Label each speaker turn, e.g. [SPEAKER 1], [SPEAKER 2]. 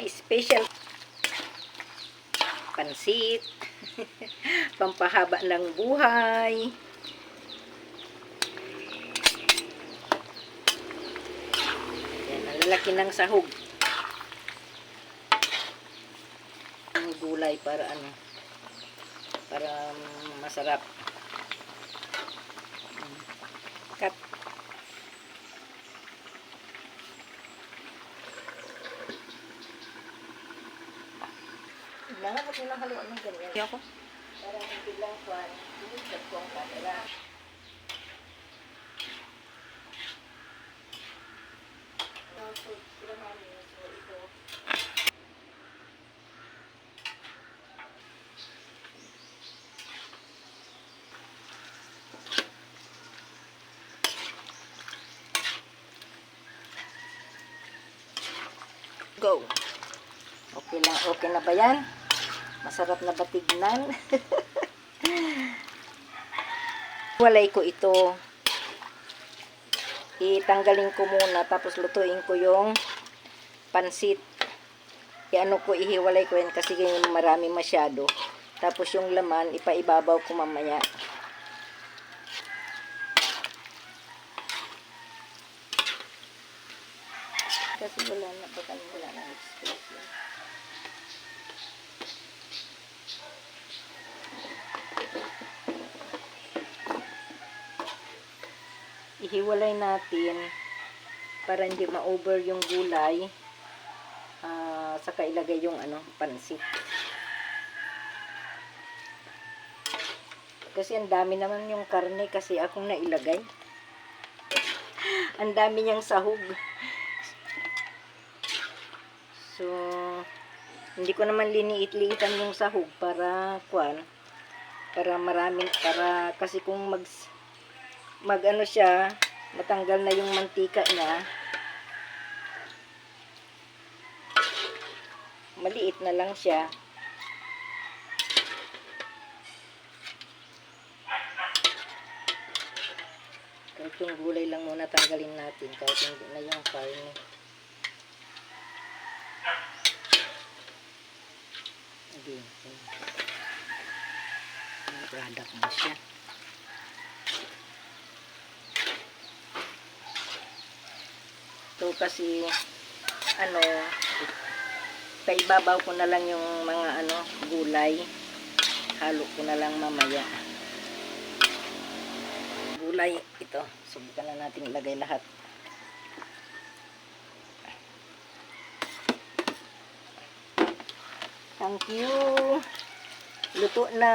[SPEAKER 1] may special pansit. Pampahaba ng buhay. Yan, ang lalaki ng sahog. Ang gulay para para masarap. Cut. Nangapat mo lang haluan ng ganyan.
[SPEAKER 2] Ayoko.
[SPEAKER 1] Para hindi lang kuhan. Hindi ko ang camera.
[SPEAKER 2] Go.
[SPEAKER 1] Okay lang, okay na ba yan? Masarap na ba tignan? Walay ko ito. Itanggalin ko muna, tapos lutuin ko yung pansit. Ihiwalay ko yan kasi marami masyado. Tapos yung laman, ipaibabaw ko mamaya. Kasi wala na express yan. Ihiwalay natin para hindi ma-over yung gulay. Saka ilagay yung pansit. Kasi ang dami naman yung karne kasi akong nailagay. Ang dami niyang sahog. So, hindi ko naman liniit-liitan yung sahog para kasi kung siya, matanggal na yung mantika niya, maliit na lang siya. Kahit yung gulay lang muna tanggalin natin, kahit hindi na yung karne. Okay. Product na siya. Ito kasi paibabaw ko na lang yung mga gulay. Halo ko na lang mamaya. Gulay ito. Subukan na natin ilagay lahat. Thank you. Luto na.